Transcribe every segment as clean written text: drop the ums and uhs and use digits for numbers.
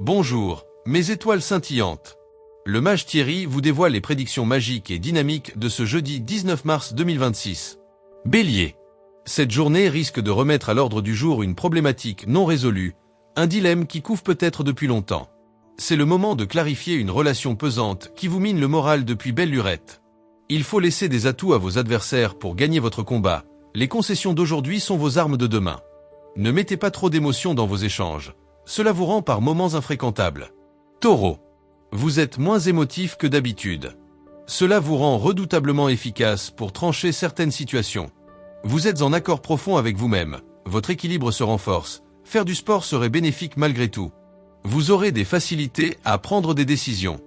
Bonjour, mes étoiles scintillantes. Le mage Thierry vous dévoile les prédictions magiques et dynamiques de ce jeudi 19 mars 2026. Bélier. Cette journée risque de remettre à l'ordre du jour une problématique non résolue, un dilemme qui couve peut-être depuis longtemps. C'est le moment de clarifier une relation pesante qui vous mine le moral depuis belle lurette. Il faut laisser des atouts à vos adversaires pour gagner votre combat. Les concessions d'aujourd'hui sont vos armes de demain. Ne mettez pas trop d'émotions dans vos échanges. Cela vous rend par moments infréquentables. Taureau. Vous êtes moins émotif que d'habitude. Cela vous rend redoutablement efficace pour trancher certaines situations. Vous êtes en accord profond avec vous-même. Votre équilibre se renforce. Faire du sport serait bénéfique malgré tout. Vous aurez des facilités à prendre des décisions.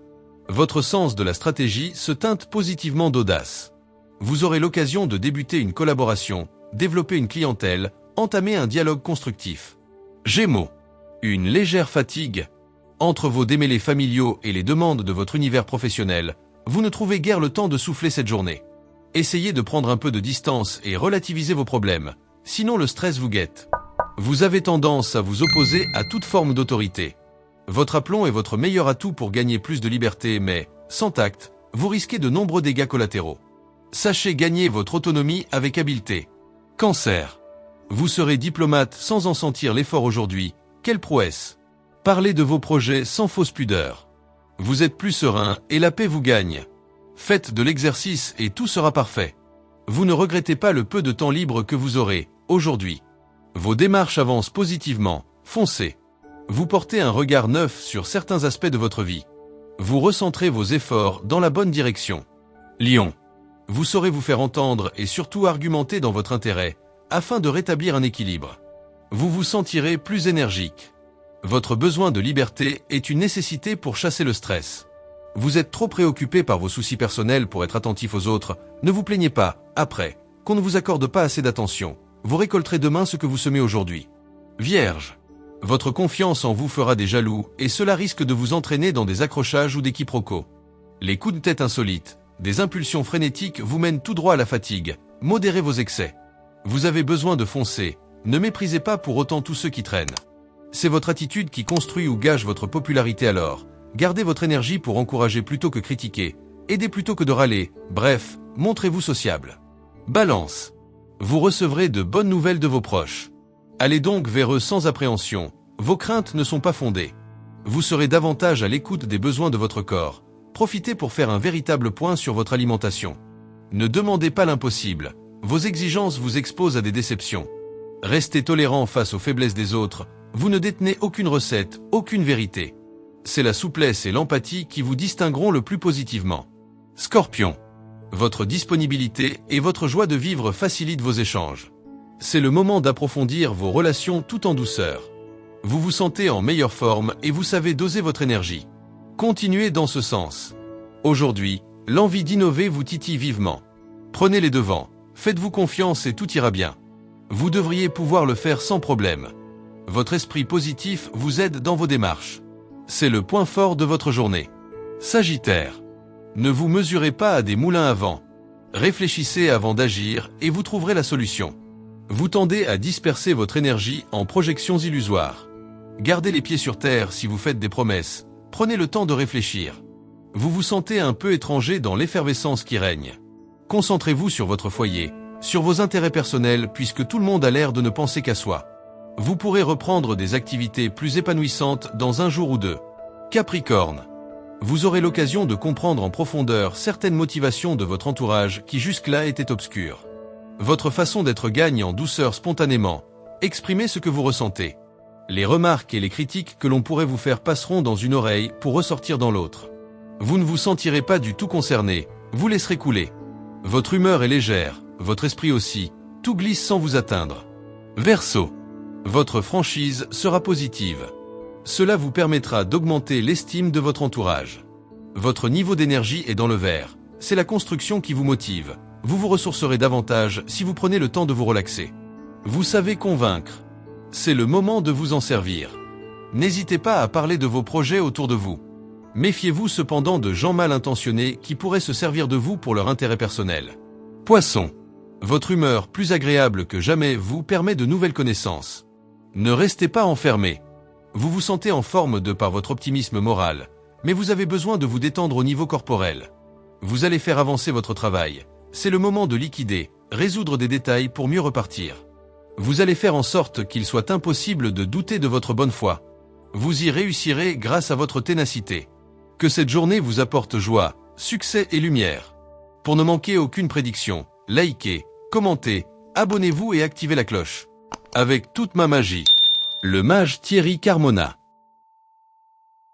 Votre sens de la stratégie se teinte positivement d'audace. Vous aurez l'occasion de débuter une collaboration, développer une clientèle, entamer un dialogue constructif. Gémeaux. Une légère fatigue. Entre vos démêlés familiaux et les demandes de votre univers professionnel, vous ne trouvez guère le temps de souffler cette journée. Essayez de prendre un peu de distance et relativiser vos problèmes, sinon le stress vous guette. Vous avez tendance à vous opposer à toute forme d'autorité. Votre aplomb est votre meilleur atout pour gagner plus de liberté, mais, sans tact, vous risquez de nombreux dégâts collatéraux. Sachez gagner votre autonomie avec habileté. Cancer. Vous serez diplomate sans en sentir l'effort aujourd'hui. Quelle prouesse! Parlez de vos projets sans fausse pudeur. Vous êtes plus serein et la paix vous gagne. Faites de l'exercice et tout sera parfait. Vous ne regrettez pas le peu de temps libre que vous aurez, aujourd'hui. Vos démarches avancent positivement, foncez. Vous portez un regard neuf sur certains aspects de votre vie. Vous recentrez vos efforts dans la bonne direction. Lion. Vous saurez vous faire entendre et surtout argumenter dans votre intérêt, afin de rétablir un équilibre. Vous vous sentirez plus énergique. Votre besoin de liberté est une nécessité pour chasser le stress. Vous êtes trop préoccupé par vos soucis personnels pour être attentif aux autres. Ne vous plaignez pas, après, qu'on ne vous accorde pas assez d'attention. Vous récolterez demain ce que vous semez aujourd'hui. Vierge. Votre confiance en vous fera des jaloux et cela risque de vous entraîner dans des accrochages ou des quiproquos. Les coups de tête insolites, des impulsions frénétiques vous mènent tout droit à la fatigue. Modérez vos excès. Vous avez besoin de foncer. Ne méprisez pas pour autant tous ceux qui traînent. C'est votre attitude qui construit ou gâche votre popularité alors. Gardez votre énergie pour encourager plutôt que critiquer. Aidez plutôt que de râler. Bref, montrez-vous sociable. Balance. Vous recevrez de bonnes nouvelles de vos proches. Allez donc vers eux sans appréhension. Vos craintes ne sont pas fondées. Vous serez davantage à l'écoute des besoins de votre corps. Profitez pour faire un véritable point sur votre alimentation. Ne demandez pas l'impossible. Vos exigences vous exposent à des déceptions. Restez tolérant face aux faiblesses des autres. Vous ne détenez aucune recette, aucune vérité. C'est la souplesse et l'empathie qui vous distingueront le plus positivement. Scorpion. Votre disponibilité et votre joie de vivre facilitent vos échanges. C'est le moment d'approfondir vos relations tout en douceur. Vous vous sentez en meilleure forme et vous savez doser votre énergie. Continuez dans ce sens. Aujourd'hui, l'envie d'innover vous titille vivement. Prenez les devants, faites-vous confiance et tout ira bien. Vous devriez pouvoir le faire sans problème. Votre esprit positif vous aide dans vos démarches. C'est le point fort de votre journée. Sagittaire. Ne vous mesurez pas à des moulins à vent. Réfléchissez avant d'agir et vous trouverez la solution. Vous tendez à disperser votre énergie en projections illusoires. Gardez les pieds sur terre si vous faites des promesses. Prenez le temps de réfléchir. Vous vous sentez un peu étranger dans l'effervescence qui règne. Concentrez-vous sur votre foyer, sur vos intérêts personnels puisque tout le monde a l'air de ne penser qu'à soi. Vous pourrez reprendre des activités plus épanouissantes dans un jour ou deux. Capricorne. Vous aurez l'occasion de comprendre en profondeur certaines motivations de votre entourage qui jusque-là étaient obscures. Votre façon d'être gagne en douceur spontanément. Exprimez ce que vous ressentez. Les remarques et les critiques que l'on pourrait vous faire passeront dans une oreille pour ressortir dans l'autre. Vous ne vous sentirez pas du tout concerné, vous laisserez couler. Votre humeur est légère, votre esprit aussi, tout glisse sans vous atteindre. Verseau. Votre franchise sera positive. Cela vous permettra d'augmenter l'estime de votre entourage. Votre niveau d'énergie est dans le vert, c'est la construction qui vous motive. Vous vous ressourcerez davantage si vous prenez le temps de vous relaxer. Vous savez convaincre. C'est le moment de vous en servir. N'hésitez pas à parler de vos projets autour de vous. Méfiez-vous cependant de gens mal intentionnés qui pourraient se servir de vous pour leur intérêt personnel. Poisson. Votre humeur plus agréable que jamais vous permet de nouvelles connaissances. Ne restez pas enfermé. Vous vous sentez en forme de par votre optimisme moral, mais vous avez besoin de vous détendre au niveau corporel. Vous allez faire avancer votre travail. C'est le moment de liquider, résoudre des détails pour mieux repartir. Vous allez faire en sorte qu'il soit impossible de douter de votre bonne foi. Vous y réussirez grâce à votre ténacité. Que cette journée vous apporte joie, succès et lumière. Pour ne manquer aucune prédiction, likez, commentez, abonnez-vous et activez la cloche. Avec toute ma magie. Le mage Thierry Carmona.